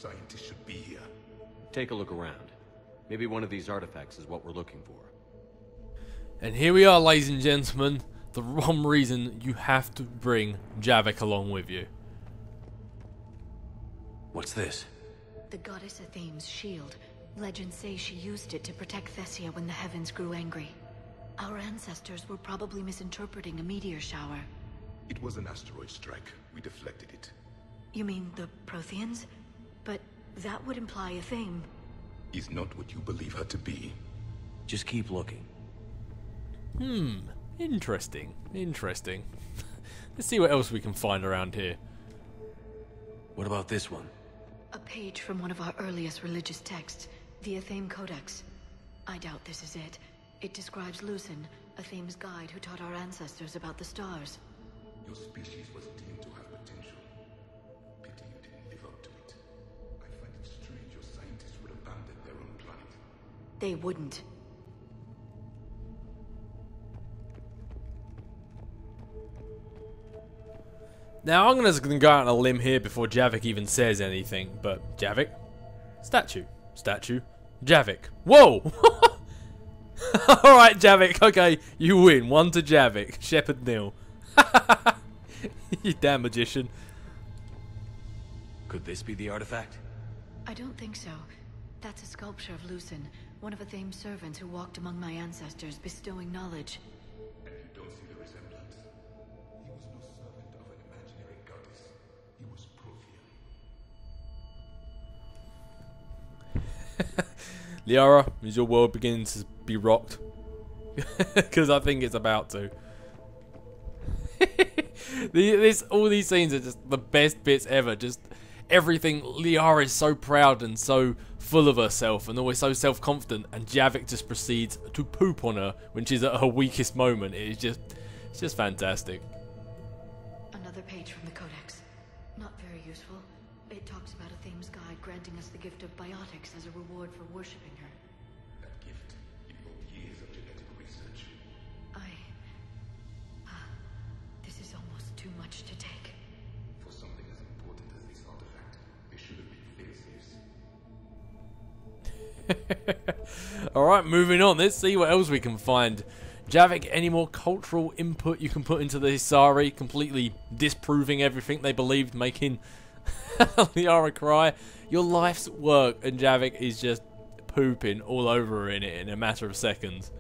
scientists should be here. Take a look around. Maybe one of these artifacts is what we're looking for. And here we are, ladies and gentlemen. The one reason you have to bring Javik along with you. What's this? The goddess Athame's shield. Legends say she used it to protect Thessia when the heavens grew angry. Our ancestors were probably misinterpreting a meteor shower. It was an asteroid strike. We deflected it. You mean the Protheans? But that would imply Athame. Is not what you believe her to be. Just keep looking. Interesting. Interesting. Let's see what else we can find around here. What about this one? A page from one of our earliest religious texts, the Athame Codex. I doubt this is it. It describes Lucen, Athame's guide who taught our ancestors about the stars. Your species was deemed to have potential. Pity you didn't live up to it. I find it strange your scientists would abandon their own planet. They wouldn't. Now, I'm just going to go out on a limb here before Javik even says anything, but Javik? Statue. Statue. Javik. Whoa! Alright, Javik, okay, you win. 1 to Javik. Shepard nil. You damn magician. Could this be the artifact? I don't think so. That's a sculpture of Lucen, one of Athame's servants who walked among my ancestors, bestowing knowledge. And you don't see the resemblance? He was no servant of an imaginary goddess. He was Prothean. Liara, is your world beginning to be rocked? Because I think it's about to. All these scenes are just the best bits ever. Just everything. Liara is so proud and so full of herself and always so self-confident, and Javik just proceeds to poop on her when she's at her weakest moment. It's just fantastic. Another page from the Codex. Not very useful. It talks about Athame's guide granting us the gift of biotics as a reward for worshipping her. That gift involved years of genetic research. This is almost too much to take. For something as important as this artifact, there should have been fail-safes. Alright, moving on. Let's see what else we can find. Javik, any more cultural input you can put into the Hisari, completely disproving everything they believed, making Liara cry? Your life's work, and Javik is just pooping all over in it in a matter of seconds.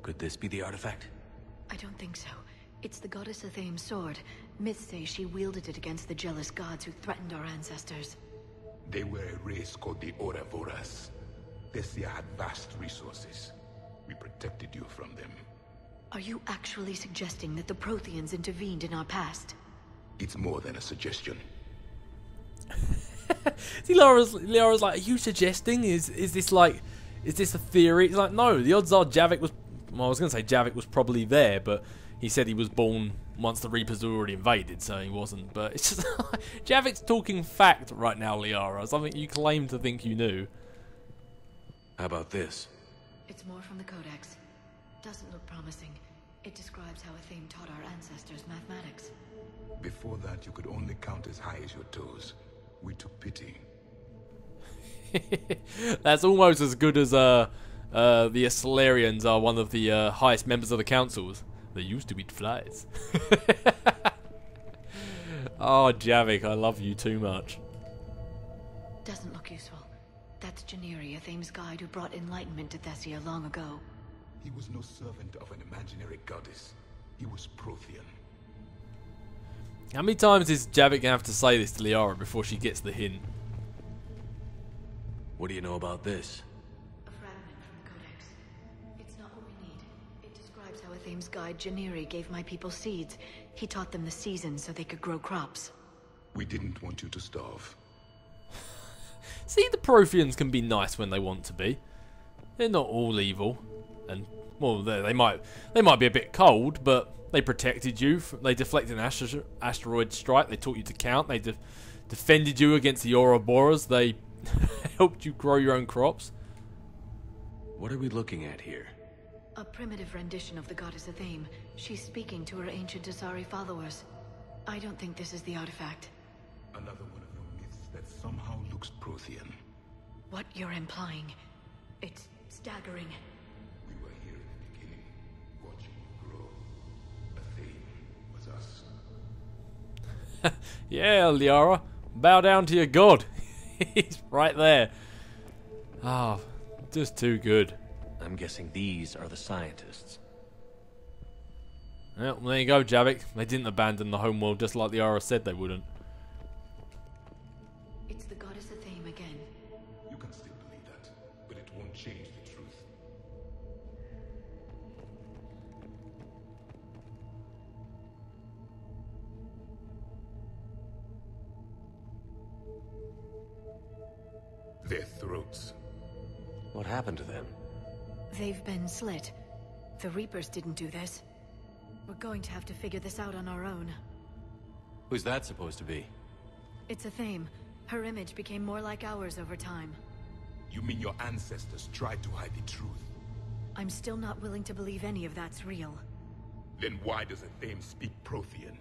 Could this be the artifact? I don't think so. It's the goddess Athame's sword. Myths say she wielded it against the jealous gods who threatened our ancestors. They were a race called the Ouroboros. Thessia had vast resources. We protected you from them. Are you actually suggesting that the Protheans intervened in our past? It's more than a suggestion. See, Liara's like, are you suggesting? Is this a theory? It's like, no, the odds are Javik was, well, I was going to say Javik was probably there, but he said he was born once the Reapers were already invaded, so he wasn't. But it's just, Javik's talking fact right now, Liara, something you claim to think you knew. How about this? It's more from the Codex. Doesn't look promising. It describes how Athame taught our ancestors mathematics. Before that, you could only count as high as your toes. We took pity. That's almost as good as the Aslarians are one of the highest members of the councils. They used to eat flies. Oh, Javik, I love you too much. Doesn't look useful. That's Janiri, Athame's guide who brought enlightenment to Thessia long ago. He was no servant of an imaginary goddess. He was Prothean. How many times is Javik going to have to say this to Liara before she gets the hint? What do you know about this? A fragment from the Codex. It's not what we need. It describes how Athame's guide Janiri gave my people seeds. He taught them the seasons so they could grow crops. We didn't want you to starve. See, the Protheans can be nice when they want to be. They're not all evil, and well, they might be a bit cold, but they protected you. They deflected an asteroid strike. They taught you to count. They defended you against the Ouroboros. They helped you grow your own crops. What are we looking at here? A primitive rendition of the goddess Athame. She's speaking to her ancient Asari followers. I don't think this is the artifact. Another one of your myths that that somehow looks Prothean. What you're implying, it's staggering. We were here in the beginning, watching you grow. Athame was us. Yeah, Liara, bow down to your god. He's right there. Ah, just too good. I'm guessing these are the scientists. Well, there you go, Javik. They didn't abandon the homeworld just like Liara said they wouldn't. It's the goddess Athame again. You can still believe that, but it won't change the truth. Their throats. What happened to them? They've been slit. The Reapers didn't do this. We're going to have to figure this out on our own. Who's that supposed to be? It's Athame. Her image became more like ours over time. You mean your ancestors tried to hide the truth? I'm still not willing to believe any of that's real. Then why does Athame speak Prothean?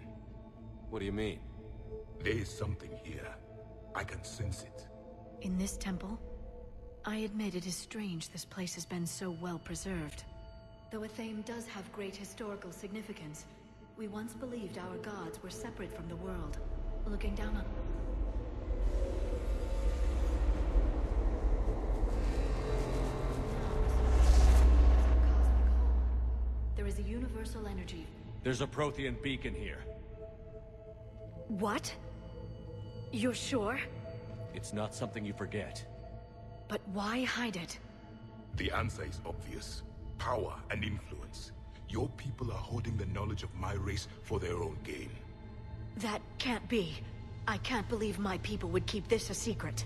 What do you mean? There is something here. I can sense it. In this temple? I admit it is strange this place has been so well preserved. Though Athame does have great historical significance, we once believed our gods were separate from the world, looking down on... There is a universal energy. There's a Prothean beacon here. What? You're sure? It's not something you forget. But why hide it? The answer is obvious. Power and influence. Your people are holding the knowledge of my race for their own gain. That can't be. I can't believe my people would keep this a secret.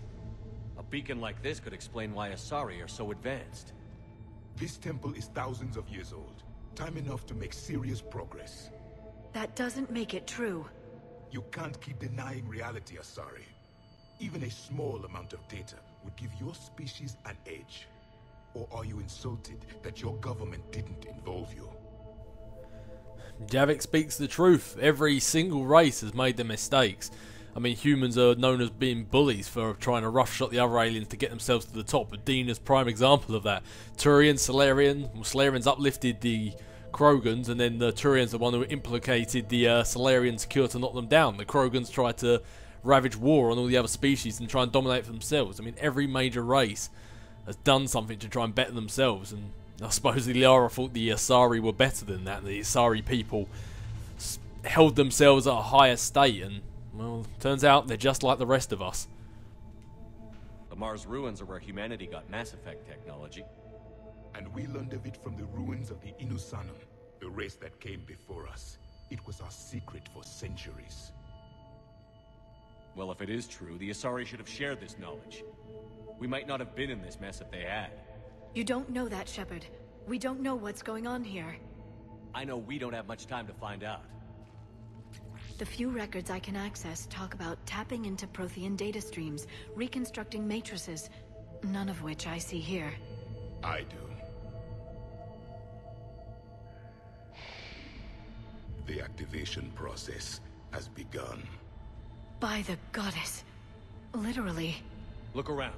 A beacon like this could explain why Asari are so advanced. This temple is thousands of years old. Time enough to make serious progress. That doesn't make it true. You can't keep denying reality, Asari. Even a small amount of data would give your species an edge. Or are you insulted that your government didn't involve you? Javik speaks the truth. Every single race has made their mistakes. I mean, humans are known as being bullies for trying to roughshod the other aliens to get themselves to the top. But Dina's prime example of that. Turian, Solarians uplifted the Krogans, and then the Turians are the one who implicated the Solarians cure to knock them down. The Krogans tried to ravage war on all the other species and try and dominate for themselves. I mean, every major race has done something to try and better themselves, and I suppose Liara thought the Asari were better than that. The Asari people held themselves at a higher state, and, well, turns out they're just like the rest of us. The Mars ruins are where humanity got Mass Effect technology. And we learned of it from the ruins of the Inusanum, the race that came before us. It was our secret for centuries. Well, if it is true, the Asari should have shared this knowledge. We might not have been in this mess if they had. You don't know that, Shepard. We don't know what's going on here. I know we don't have much time to find out. The few records I can access talk about tapping into Prothean data streams, reconstructing matrices, none of which I see here. I do. The activation process has begun. By the goddess. Literally. Look around.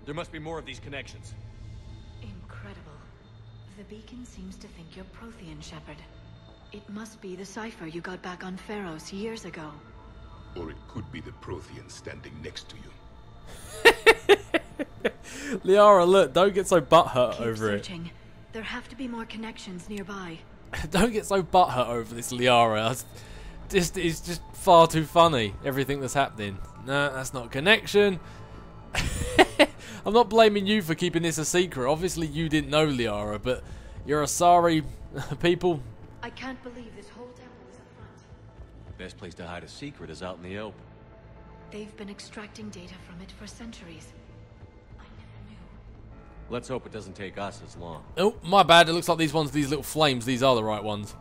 There must be more of these connections. Incredible. The beacon seems to think you're Prothean, Shepard. It must be the cipher you got back on Pharos years ago. Or it could be the Prothean standing next to you. Liara, look, don't get so butthurt Keep over searching. There have to be more connections nearby. it. Don't get so butthurt over this, Liara. It's just far too funny, everything that's happening. No, that's not a connection. I'm not blaming you for keeping this a secret. Obviously you didn't know, Liara, but you're Asari people. I can't believe this whole temple is a front. Best place to hide a secret is out in the open. They've been extracting data from it for centuries. I never knew. Let's hope it doesn't take us as long. Oh, my bad. It looks like these little flames, these are the right ones.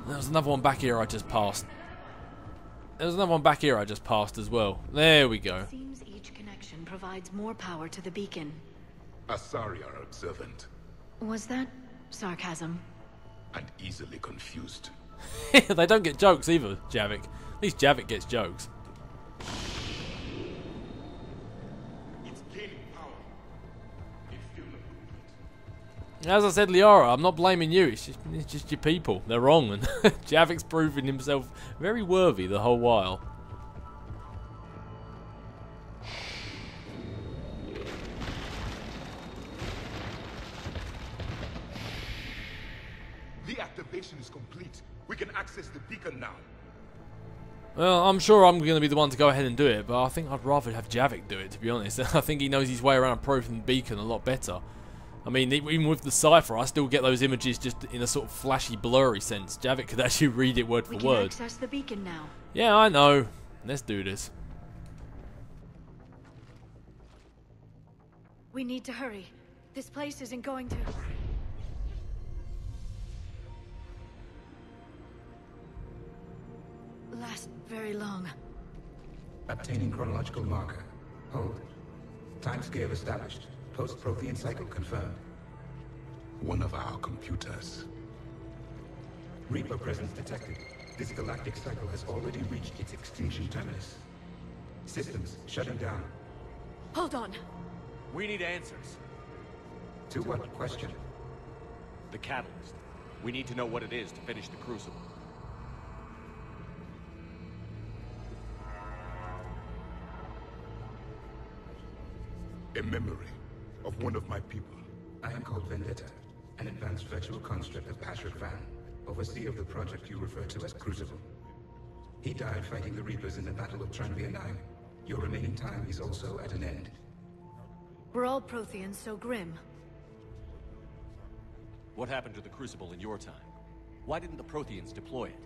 There's another one back here I just passed. There's another one back here I just passed as well. There we go. It seems each connection provides more power to the beacon. Asari are observant. Was that sarcasm? And easily confused. They don't get jokes either, Javik. At least Javik gets jokes. As I said, Liara, I'm not blaming you. It's just your people. They're wrong, and Javik's proving himself very worthy the whole while. The activation is complete. We can access the beacon now. Well, I'm sure I'm going to be the one to go ahead and do it, but I think I'd rather have Javik do it, to be honest. I think he knows his way around a Prothean beacon a lot better. I mean, even with the cipher, I still get those images just in a sort of flashy, blurry sense. Javik could actually read it word for word. We can access the beacon now. Yeah, I know. Let's do this. We need to hurry. This place isn't going to... last very long. Obtaining chronological marker. Hold. Timescale established. Post-Prothean cycle confirmed. One of our computers. Reaper presence detected. This galactic cycle has already reached its extinction terminus. Systems shutting down. Hold on. We need answers. To what question? The catalyst. We need to know what it is to finish the Crucible. A memory of one of my people. I am called Vendetta, an advanced virtual construct of Patrick Van, overseer of the project you refer to as Crucible. He died fighting the Reapers in the Battle of Tranvia 9. Your remaining time is also at an end. We're all Protheans, so grim. What happened to the Crucible in your time? Why didn't the Protheans deploy it?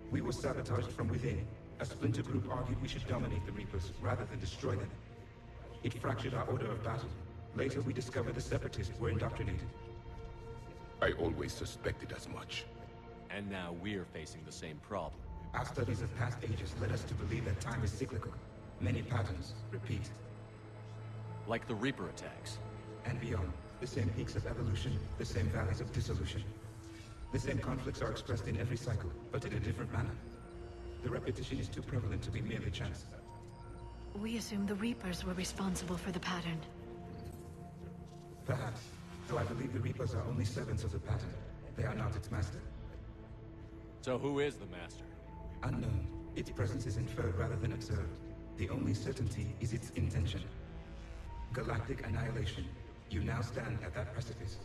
We were sabotaged from within. A splinter group argued we should dominate the Reapers rather than destroy them. It fractured our order of battle. Later we discovered the Separatists were indoctrinated. I always suspected as much. And now we're facing the same problem. Our studies of past ages led us to believe that time is cyclical. Many patterns repeat. Like the Reaper attacks. And beyond, the same peaks of evolution, the same valleys of dissolution. The same conflicts are expressed in every cycle, but in a different manner. The repetition is too prevalent to be merely chance. We assume the Reapers were responsible for the pattern. Perhaps, though I believe the Reapers are only servants of the pattern. They are not its master. So who is the Master? Unknown. Its presence is inferred rather than observed. The only certainty is its intention. Galactic annihilation. You now stand at that precipice.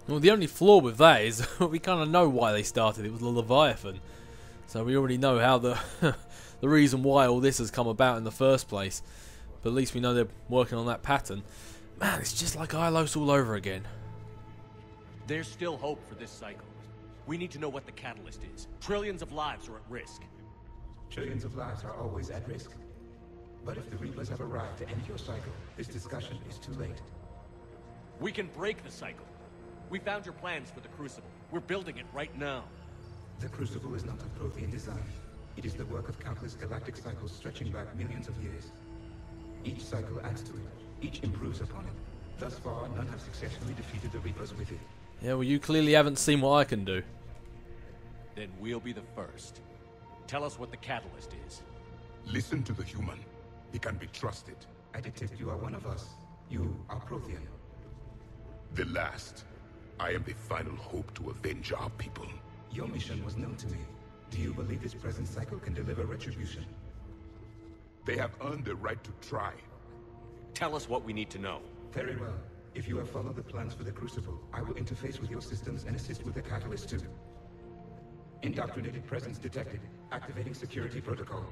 Well, the only flaw with that is we kind of know why they started. It was the Leviathan. So we already know how the the reason why all this has come about in the first place. But at least we know they're working on that pattern. Man, it's just like Ilos all over again. There's still hope for this cycle. We need to know what the catalyst is. Trillions of lives are at risk. Trillions of lives are always at risk. But if the Reapers have arrived to end your cycle, this discussion is too late. We can break the cycle. We found your plans for the Crucible. We're building it right now. The Crucible is not of Prothean design. It is the work of countless galactic cycles stretching back millions of years. Each cycle adds to it. Each improves upon it. Thus far, none have successfully defeated the Reapers with it. Yeah, well, you clearly haven't seen what I can do. Then we'll be the first. Tell us what the catalyst is. Listen to the human. He can be trusted. I detect you are one of us. You are Prothean. The last. I am the final hope to avenge our people. Your mission was known to me. Do you believe this present cycle can deliver retribution? They have earned the right to try. Tell us what we need to know. Very well. If you have followed the plans for the Crucible, I will interface with your systems and assist with the catalyst too. Indoctrinated presence detected. Activating security protocol.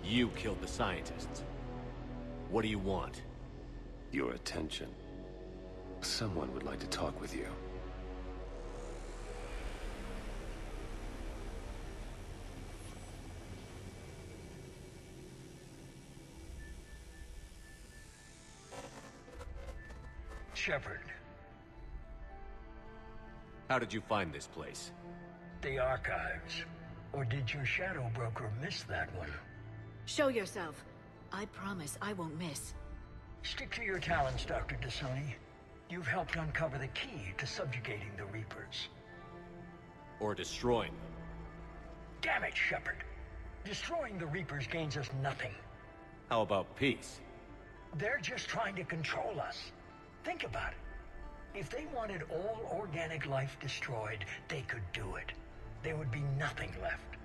You killed the scientists. What do you want? Your attention. Someone would like to talk with you. Shepard, How did you find this place? the archives. Or did your shadow broker miss that one? Show yourself. I promise I won't miss. Stick to your talents, Dr. Dasani. You've helped uncover the key to subjugating the Reapers. Or destroying them. Damn it, Shepard. Destroying the Reapers gains us nothing. How about peace? They're just trying to control us. Think about it. If they wanted all organic life destroyed, they could do it. There would be nothing left.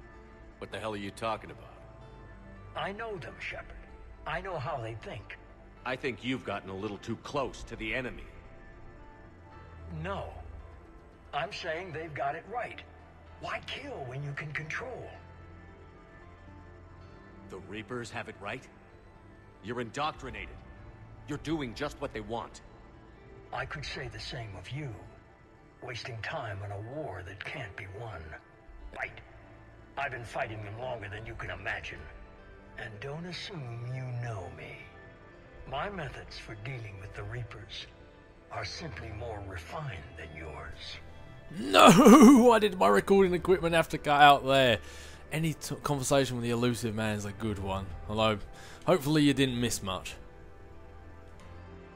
What the hell are you talking about? I know them, Shepard. I know how they think. I think you've gotten a little too close to the enemy. No. I'm saying they've got it right. Why kill when you can control? The Reapers have it right? You're indoctrinated. You're doing just what they want. I could say the same of you. Wasting time on a war that can't be won. Right. I've been fighting them longer than you can imagine. And don't assume you know me. My methods for dealing with the Reapers are simply more refined than yours. No! Why did my recording equipment have to cut out there? Any conversation with the elusive man is a good one. Although, hopefully you didn't miss much.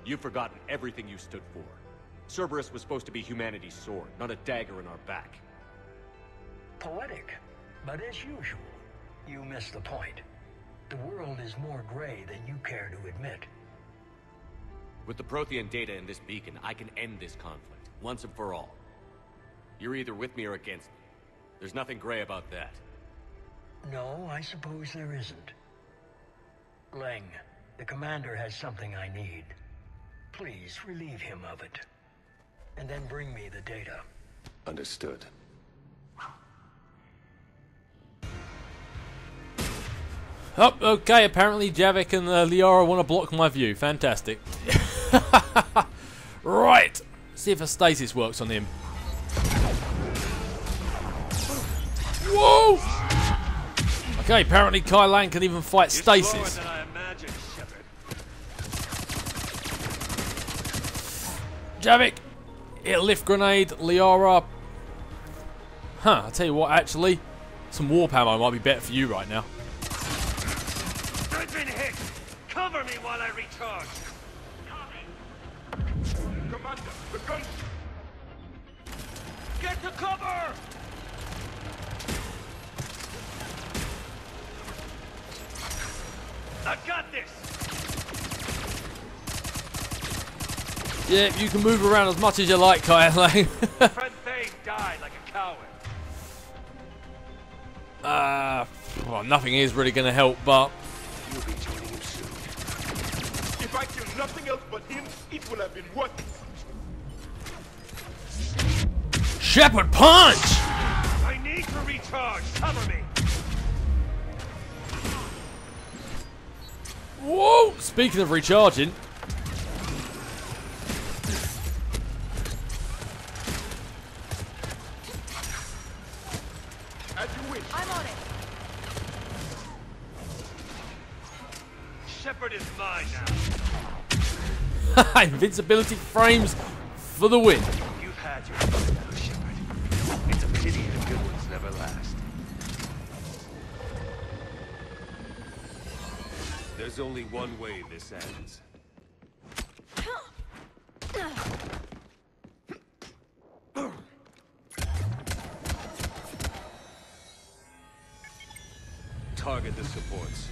You've forgotten everything you stood for. Cerberus was supposed to be humanity's sword, not a dagger in our back. Poetic, but as usual, you missed the point. The world is more gray than you care to admit. With the Prothean data in this beacon, I can end this conflict, once and for all. You're either with me or against me. There's nothing gray about that. No, I suppose there isn't. Leng, the commander has something I need. Please relieve him of it. And then bring me the data. Understood. Oh, okay, apparently Javik and Liara want to block my view. Fantastic. Right. See if a stasis works on him. Whoa! Okay, apparently Kai Lang can even fight stasis. Than I imagined, Shepard. Javik, hit a lift grenade, Liara. Huh, I'll tell you what, actually, some warp ammo might be better for you right now. I've been hit! Cover me while I recharge! Commander, the gun... Get to cover! I've got this! Yeah, you can move around as much as you like, Kai Lang. Friend Thane died like a coward. Well, nothing is really going to help, but... You'll be joining him soon. If I kill nothing else but him, it will have been worth it. Shepard, punch! I need to recharge. Cover me. Whoa! Speaking of recharging... As you wish. I'm on it. Shepard is mine now. Invincibility frames for the win. You've had your fun now, Shepard. It's a pity the good ones never last. There's only one way this ends. Target the supports.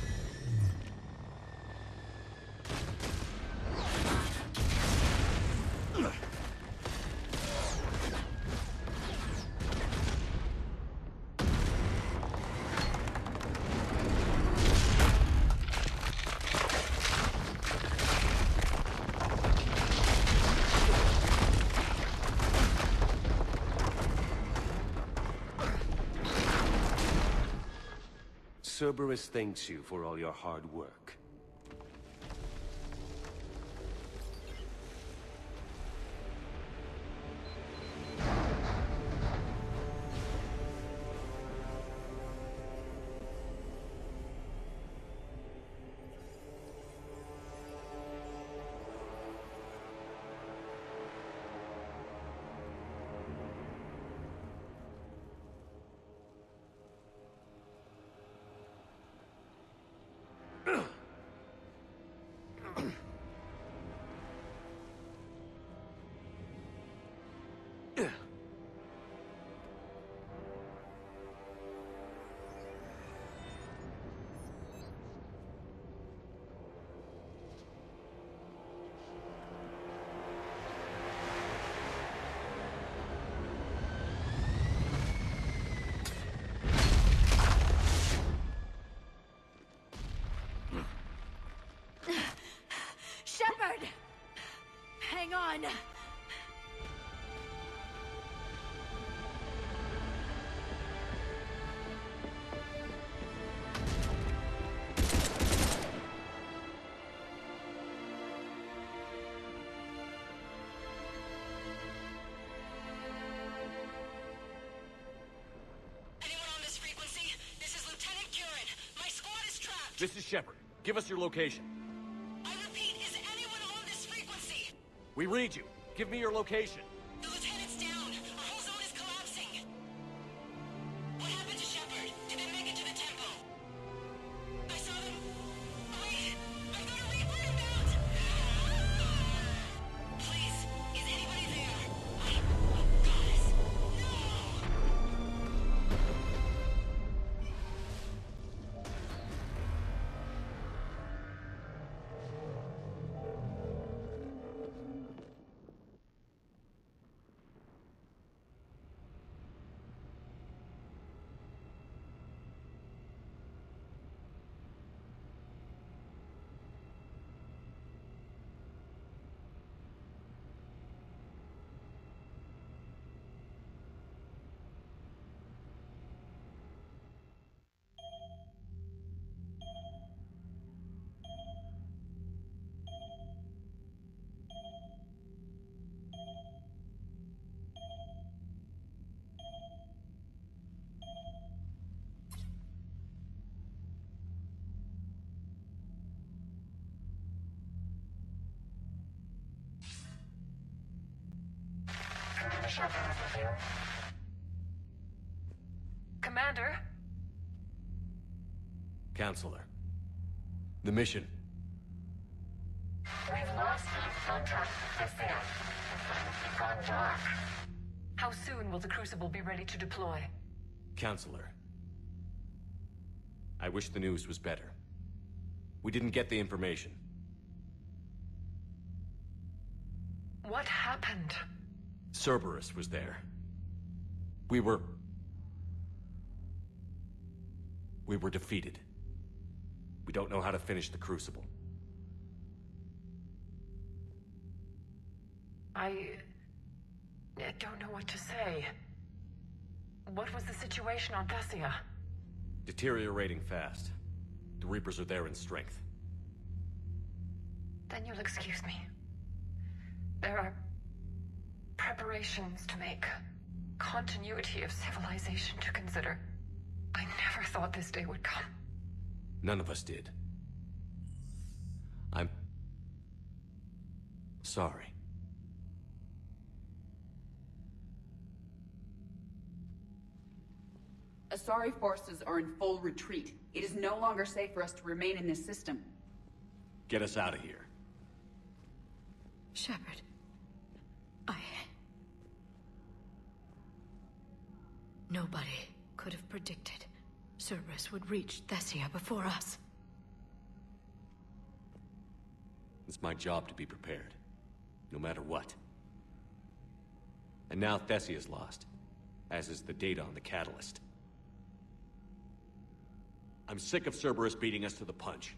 Cerberus thanks you for all your hard work. on! This is Shepard. Give us your location. I repeat, is anyone on this frequency? We read you. Give me your location. The lieutenant's down. Our whole zone is collapsing. What happened to Shepard? Did they make it to the temple? I saw them. I've got a Reaper inbound! Please, is anybody there? Oh, goddess. No! Commander? Counselor. The mission. We've lost contact with the field. It's gone dark. How soon will the Crucible be ready to deploy? Counselor. I wish the news was better. We didn't get the information. What happened? Cerberus was there. We were defeated. We don't know how to finish the Crucible. I don't know what to say. What was the situation on Thessia? Deteriorating fast. The Reapers are there in strength. Then you'll excuse me. There are preparations to make. Continuity of civilization to consider. I never thought this day would come. None of us did. I'm sorry. Asari forces are in full retreat. It is no longer safe for us to remain in this system. Get us out of here. Shepard. Nobody could have predicted Cerberus would reach Thessia before us. It's my job to be prepared, no matter what. And now Thessia's lost, as is the data on the catalyst. I'm sick of Cerberus beating us to the punch.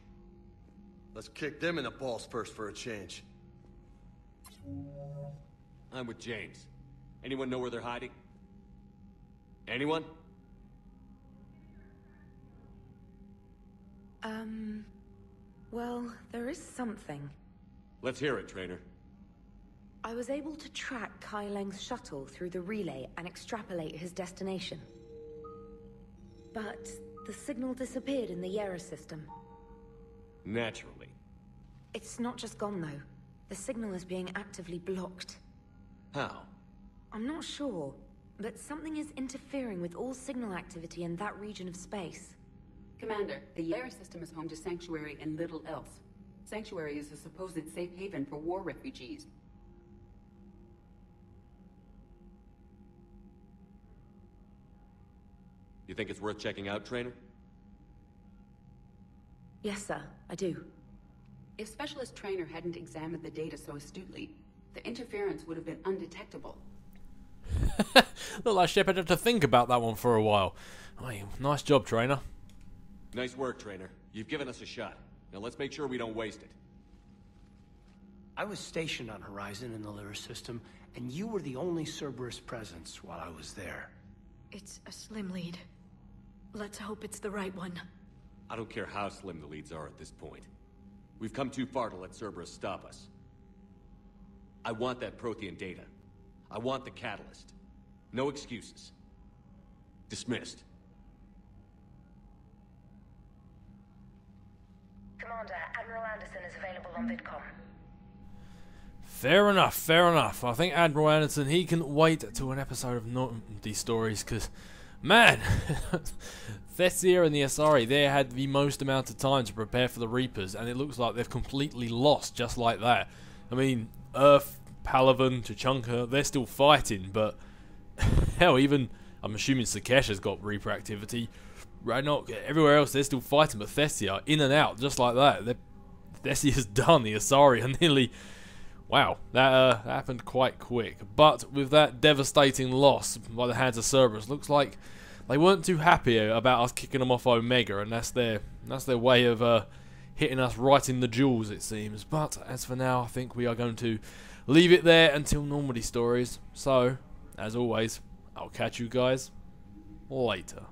Let's kick them in the balls first for a change. I'm with James. Anyone know where they're hiding? Anyone? Well, there is something. Let's hear it, Trainer. I was able to track Kai Leng's shuttle through the relay and extrapolate his destination. But the signal disappeared in the Yera system. Naturally. It's not just gone, though. The signal is being actively blocked. How? I'm not sure, but something is interfering with all signal activity in that region of space. Commander, the Yera system is home to Sanctuary and little else. Sanctuary is a supposed safe haven for war refugees. You think it's worth checking out, Trainer? Yes, sir, I do. If Specialist Trainer hadn't examined the data so astutely, the interference would have been undetectable. Looked like Shepard had to think about that one for a while. Aye, nice job, Trainer. Nice work, Trainer. You've given us a shot. Now let's make sure we don't waste it. I was stationed on Horizon in the Lyra system, and you were the only Cerberus presence while I was there. It's a slim lead. Let's hope it's the right one. I don't care how slim the leads are at this point. We've come too far to let Cerberus stop us. I want that Prothean data. I want the catalyst. No excuses. Dismissed. Commander, Admiral Anderson is available on VidCom. Fair enough, fair enough. I think Admiral Anderson, he can wait to an episode of Normandy Stories, because, man, Thessia and the Asari, they had the most amount of time to prepare for the Reapers, and it looks like they've completely lost just like that. I mean, Earth, Palavan, Tuchanka, they're still fighting, but hell, even, I'm assuming Sakesh has got Reaper activity. Ragnarok, everywhere else, they're still fighting, but Thessia, in and out, just like that. Thessia's done, the Asari are nearly... Wow, that happened quite quick. But with that devastating loss by the hands of Cerberus, looks like they weren't too happy about us kicking them off Omega, and that's their way of hitting us right in the jewels, it seems. But as for now, I think we are going to leave it there until Normandy Stories. So, as always, I'll catch you guys later.